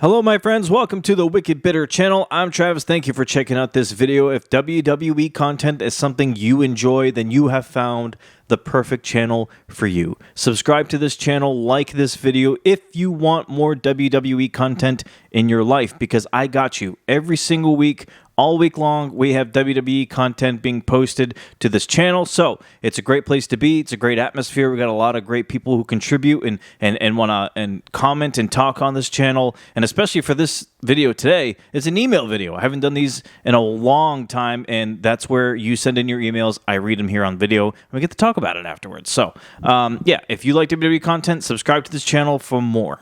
Hello, my friends. Welcome to the Wicked Bitter channel. I'm Travis. Thank you for checking out this video. If WWE content is something you enjoy, then you have found the perfect channel for you. Subscribe to this channel, like this video if you want more WWE content in your life, because I got you every single week. All week long, we have WWE content being posted to this channel, so it's a great place to be. It's a great atmosphere. We got a lot of great people who contribute and want to comment and talk on this channel, and especially for this video today, it's an email video. I haven't done these in a long time, and that's where you send in your emails. I read them here on video, and we get to talk about it afterwards. So, yeah, if you like WWE content, subscribe to this channel for more.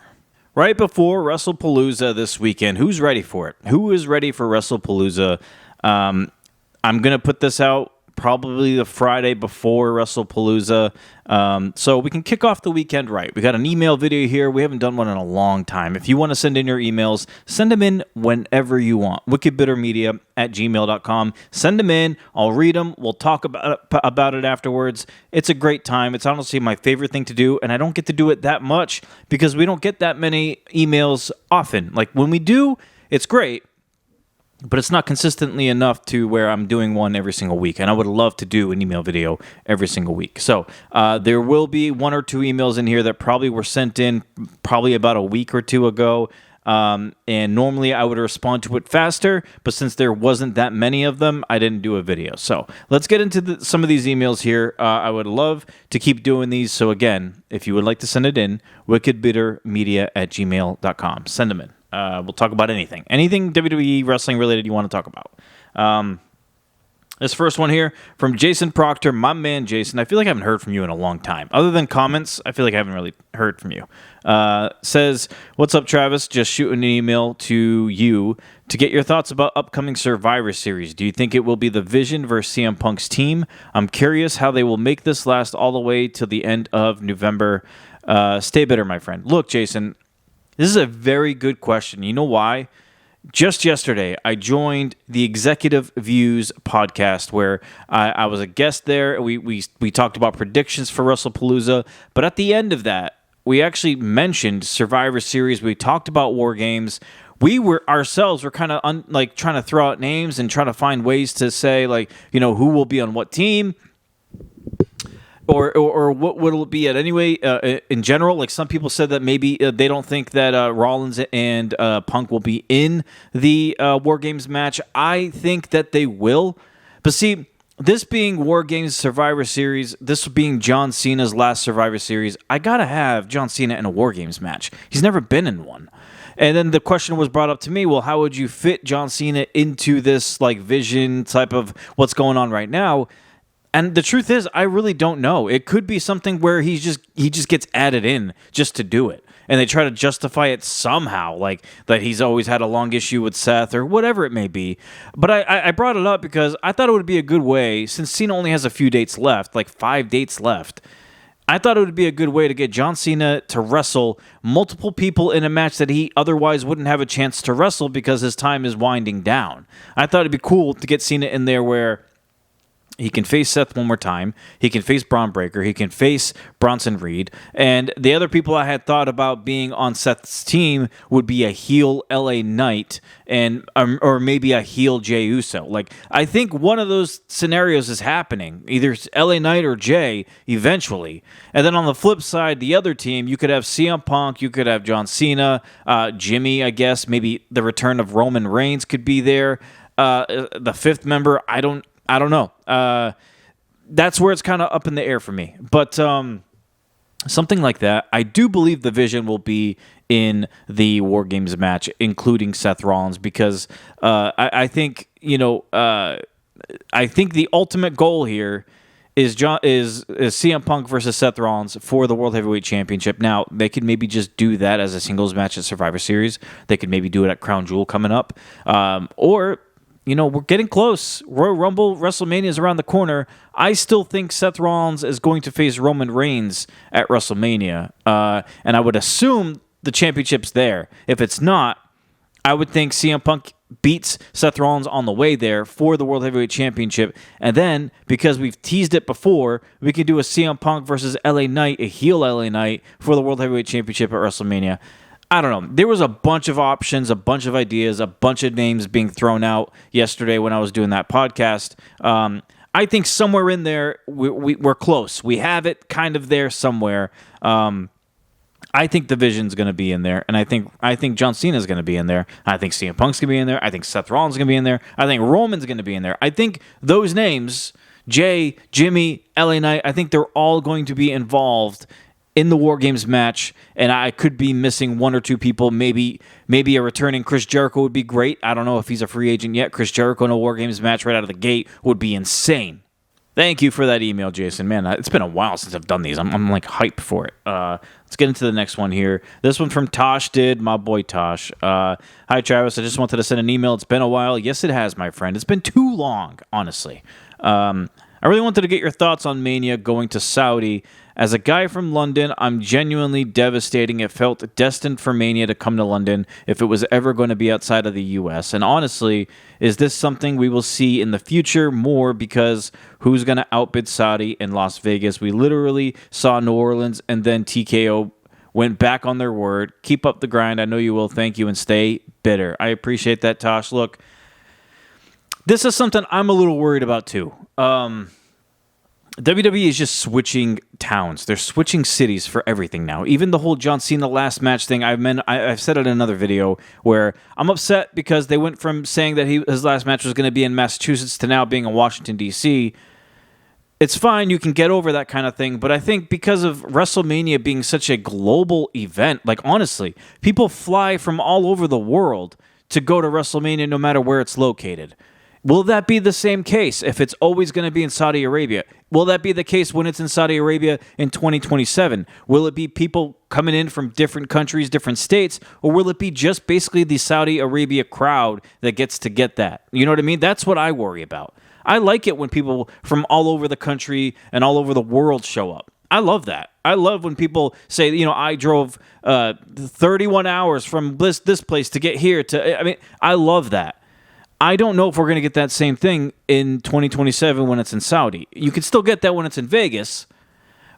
Right before WrestlePalooza this weekend, who's ready for it? Who is ready for WrestlePalooza? I'm going to put this out probably the Friday before WrestlePalooza, so we can kick off the weekend right. We got an email video here. We haven't done one in a long time. If you want to send in your emails, send them in whenever you want. wickedbittermedia@gmail.com. Send them in. I'll read them. We'll talk about it afterwards. It's a great time. It's honestly my favorite thing to do, and I don't get to do it that much because we don't get that many emails often. Like when we do, it's great, but it's not consistently enough to where I'm doing one every single week, and I would love to do an email video every single week. So there will be one or two emails in here that probably were sent in probably about a week or two ago, and normally I would respond to it faster, but since there wasn't that many of them, I didn't do a video. So let's get into some of these emails here. I would love to keep doing these, so again, if you would like to send it in, wickedbittermedia@gmail.com. Send them in. We'll talk about anything WWE wrestling related you want to talk about. This first one here from Jason Proctor, my man Jason. I feel like I haven't heard from you in a long time. Other than comments, I feel like I haven't really heard from you. Says, what's up, Travis? Just shooting an email to you to get your thoughts about upcoming Survivor Series. Do you think it will be the Vision versus CM Punk's team? I'm curious how they will make this last all the way till the end of November. Stay bitter, my friend. Look, Jason, this is a very good question. You know why? Just yesterday, I joined the Executive Views podcast where I was a guest there. We talked about predictions for WrestlePalooza, but at the end of that, we actually mentioned Survivor Series. We talked about War Games. We were kind of trying to throw out names and trying to find ways to say, who will be on what team. Or what will it be at anyway? In general, like some people said that maybe they don't think that Rollins and Punk will be in the War Games match. I think that they will. But see, this being War Games Survivor Series, this being John Cena's last Survivor Series, I gotta have John Cena in a War Games match. He's never been in one. And then the question was brought up to me, well, how would you fit John Cena into this Vision type of what's going on right now? And the truth is, I really don't know. It could be something where he just gets added in just to do it. And they try to justify it somehow, like that he's always had a long issue with Seth or whatever it may be. But I brought it up because I thought it would be a good way, since Cena only has a few dates left, like 5 dates left, I thought it would be a good way to get John Cena to wrestle multiple people in a match that he otherwise wouldn't have a chance to wrestle because his time is winding down. I thought it'd be cool to get Cena in there where he can face Seth one more time. He can face Braun Breaker. He can face Bronson Reed. And the other people I had thought about being on Seth's team would be a heel LA Knight and or maybe a heel Jey Uso. I think one of those scenarios is happening, either LA Knight or Jey eventually. And then on the flip side, the other team, you could have CM Punk, you could have John Cena, Jimmy, I guess. Maybe the return of Roman Reigns could be there. The fifth member, I don't know. That's where it's kind of up in the air for me. But something like that. I do believe the Vision will be in the War Games match, including Seth Rollins, because I think I think the ultimate goal here is CM Punk versus Seth Rollins for the World Heavyweight Championship. Now, they could maybe just do that as a singles match at Survivor Series. They could maybe do it at Crown Jewel coming up, or we're getting close. Royal Rumble, WrestleMania is around the corner. I still think Seth Rollins is going to face Roman Reigns at WrestleMania. And I would assume the championship's there. If it's not, I would think CM Punk beats Seth Rollins on the way there for the World Heavyweight Championship. And then, because we've teased it before, we could do a CM Punk versus LA Knight, a heel LA Knight, for the World Heavyweight Championship at WrestleMania. I don't know. There was a bunch of options, a bunch of ideas, a bunch of names being thrown out yesterday when I was doing that podcast. I think somewhere in there, we're close. We have it kind of there somewhere. I think the Vision's going to be in there, and I think John Cena is going to be in there. I think CM Punk's going to be in there. I think Seth Rollins is going to be in there. I think Roman's going to be in there. I think those names, Jay, Jimmy, LA Knight, I think they're all going to be involved in the War Games match, and I could be missing one or two people. Maybe a returning Chris Jericho would be great. I don't know if he's a free agent yet. Chris Jericho in a War Games match right out of the gate would be insane. Thank you for that email, Jason. Man, it's been a while since I've done these. I'm like hyped for it. Let's get into the next one here. This one from Tosh my boy Tosh. Hi, Travis. I just wanted to send an email. It's been a while. Yes, it has, my friend. It's been too long, honestly. I really wanted to get your thoughts on Mania going to Saudi. As a guy from London, I'm genuinely devastating. It felt destined for Mania to come to London if it was ever going to be outside of the U.S. And honestly, is this something we will see in the future more because who's going to outbid Saudi in Las Vegas? We literally saw New Orleans and then TKO went back on their word. Keep up the grind. I know you will. Thank you, and stay bitter. I appreciate that, Tosh. Look, this is something I'm a little worried about too. WWE is just switching towns. They're switching cities for everything now. Even the whole John Cena last match thing, I've said it in another video where I'm upset because they went from saying that his last match was going to be in Massachusetts to now being in Washington, D.C. It's fine. You can get over that kind of thing. But I think because of WrestleMania being such a global event, like honestly, people fly from all over the world to go to WrestleMania no matter where it's located. Will that be the same case if it's always going to be in Saudi Arabia? Will that be the case when it's in Saudi Arabia in 2027? Will it be people coming in from different countries, different states, or will it be just basically the Saudi Arabia crowd that gets to get that? You know what I mean? That's what I worry about. I like it when people from all over the country and all over the world show up. I love that. I love when people say, I drove 31 hours from this place to get here. I love that. I don't know if we're going to get that same thing in 2027 when it's in Saudi. You can still get that when it's in Vegas.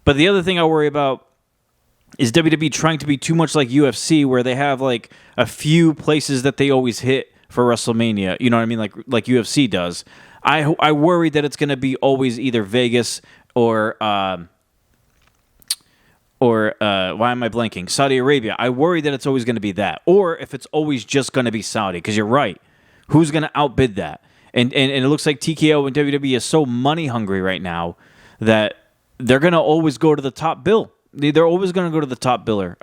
But the other thing I worry about is WWE trying to be too much like UFC, where they have like a few places that they always hit for WrestleMania. You know what I mean? Like UFC does. I worry that it's going to be always either Vegas or why am I blanking? Saudi Arabia. I worry that it's always going to be that. Or if it's always just going to be Saudi, because you're right. Who's going to outbid that? And it looks like TKO and WWE is so money hungry right now that they're going to always go to the top bill. They're always going to go to the top biller.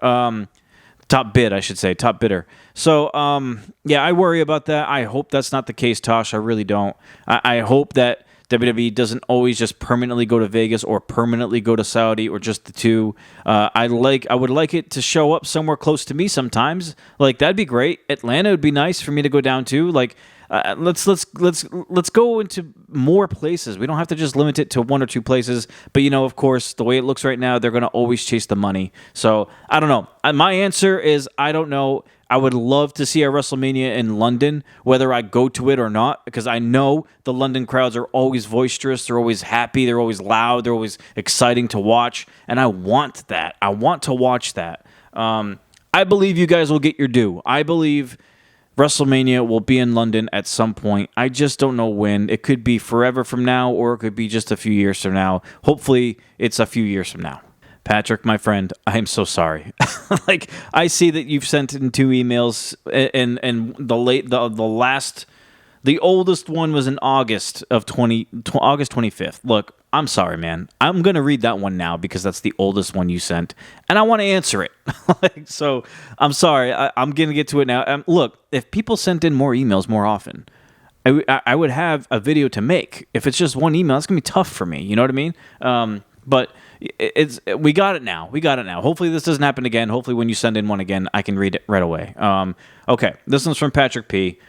Top bid, I should say. Top bidder. So, I worry about that. I hope that's not the case, Tosh. I really don't. I hope that WWE doesn't always just permanently go to Vegas or permanently go to Saudi or just the two. I would like it to show up somewhere close to me sometimes. Like that'd be great. Atlanta would be nice for me to go down to. Like let's go into more places. We don't have to just limit it to one or two places. But of course, the way it looks right now, they're going to always chase the money. So I don't know. My answer is I don't know. I would love to see a WrestleMania in London, whether I go to it or not, because I know the London crowds are always boisterous, they're always happy, they're always loud, they're always exciting to watch, and I want that. I want to watch that. I believe you guys will get your due. I believe WrestleMania will be in London at some point. I just don't know when. It could be forever from now, or it could be just a few years from now. Hopefully, it's a few years from now. Patrick, my friend, I am so sorry. I see that you've sent in 2 emails, and the oldest one was in August 25th. Look, I'm sorry, man. I'm gonna read that one now because that's the oldest one you sent, and I want to answer it. So I'm sorry. I'm gonna get to it now. Look, if people sent in more emails more often, I would have a video to make. If it's just one email, it's gonna be tough for me. You know what I mean? But we got it now. Hopefully this doesn't happen again. Hopefully when you send in one again, I can read it right away. Okay, this one's from Patrick P.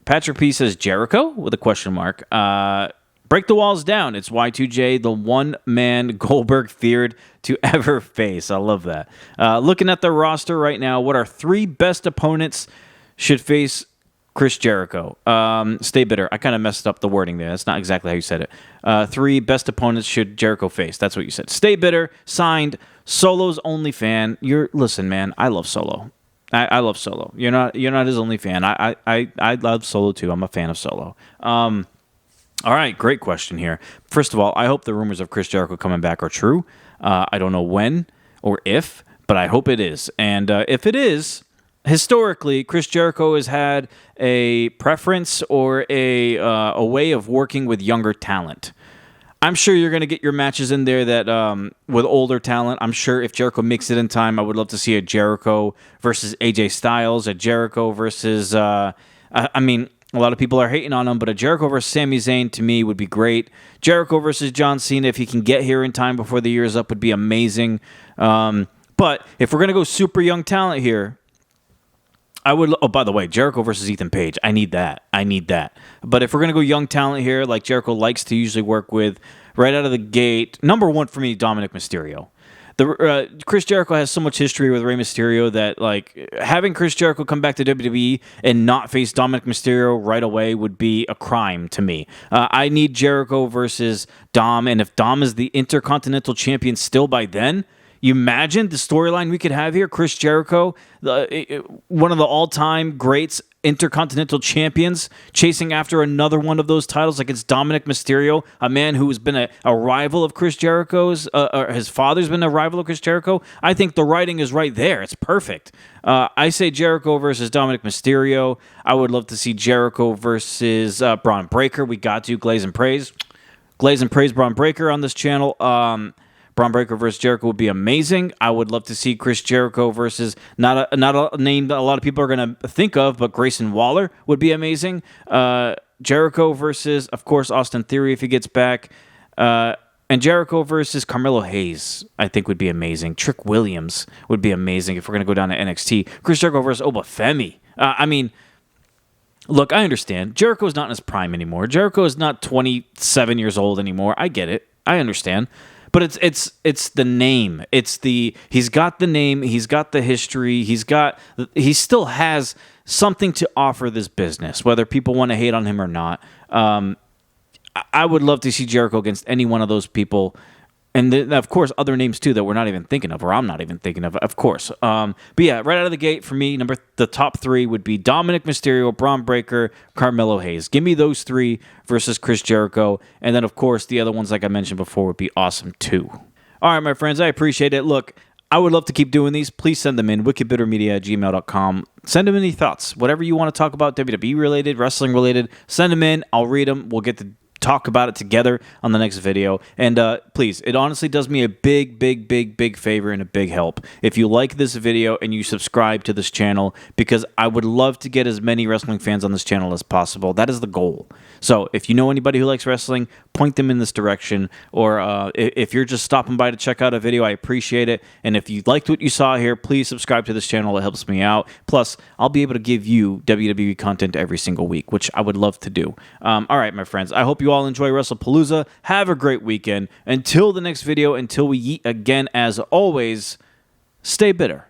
Patrick P says Jericho with a question mark. Break the walls down. It's Y2J, the one man Goldberg feared to ever face. I love that. Looking at the roster right now, what are 3 best opponents should face Chris Jericho? Stay bitter. I kind of messed up the wording there. That's not exactly how you said it. 3 best opponents should Jericho face. That's what you said. Stay bitter. Signed. Solo's only fan. Listen, man. I love Solo. I love Solo. You're not his only fan. I love Solo too. I'm a fan of Solo. All right, great question here. First of all, I hope the rumors of Chris Jericho coming back are true. I don't know when or if, but I hope it is. And if it is, historically, Chris Jericho has had a preference or a way of working with younger talent. I'm sure you're going to get your matches in there that with older talent. I'm sure if Jericho makes it in time, I would love to see a Jericho versus AJ Styles, a Jericho versus, I mean, a lot of people are hating on him, but a Jericho versus Sami Zayn to me would be great. Jericho versus John Cena, if he can get here in time before the year is up, would be amazing. But if we're going to go super young talent here, I would. Oh, by the way, Jericho versus Ethan Page. I need that. But if we're going to go young talent here, like Jericho likes to usually work with, right out of the gate, number one for me, Dominic Mysterio. Chris Jericho has so much history with Rey Mysterio that like having Chris Jericho come back to WWE and not face Dominic Mysterio right away would be a crime to me. I need Jericho versus Dom, and if Dom is the Intercontinental Champion still by then, you imagine the storyline we could have here. Chris Jericho, one of the all-time greats, Intercontinental Champions, chasing after another one of those titles against Dominic Mysterio, a man who has been a rival of Chris Jericho's, or his father's been a rival of Chris Jericho. I think the writing is right there. It's perfect. I say Jericho versus Dominic Mysterio. I would love to see Jericho versus Braun Breaker. We got to Glaze and Praise. Braun Breaker on this channel. Braun Breaker versus Jericho would be amazing. I would love to see Chris Jericho versus not a name that a lot of people are going to think of, but Grayson Waller would be amazing. Jericho versus, of course, Austin Theory if he gets back. And Jericho versus Carmelo Hayes, I think would be amazing. Trick Williams would be amazing if we're going to go down to NXT. Chris Jericho versus Obafemi. I mean, look, I understand. Jericho's not in his prime anymore. Jericho is not 27 years old anymore. I get it. I understand. But it's the name. He's got the name. He's got the history. He still has something to offer this business, whether people want to hate on him or not. I would love to see Jericho against any one of those people. And then, of course, other names too that we're not even thinking of, or I'm not even thinking of course. But yeah, right out of the gate for me, the top three would be Dominic Mysterio, Braun Breaker, Carmelo Hayes. Give me those three versus Chris Jericho, and then of course the other ones, like I mentioned before, would be awesome too. All right, my friends, I appreciate it. Look, I would love to keep doing these. Please send them in, wickedbittermedia@gmail.com. Send them any thoughts, whatever you want to talk about, WWE related, wrestling related. Send them in. I'll read them. We'll get to talk about it together on the next video. And please, it honestly does me a big favor and a big help if you like this video and you subscribe to this channel, because I would love to get as many wrestling fans on this channel as possible. That is the goal. So if you know anybody who likes wrestling, point them in this direction. Or if you're just stopping by to check out a video, I appreciate it. And if you liked what you saw here, please subscribe to this channel. It helps me out. Plus, I'll be able to give you WWE content every single week, which I would love to do. All right, my friends, I hope you all enjoy WrestlePalooza. Have a great weekend. Until the next video, until we eat again, as always, stay bitter.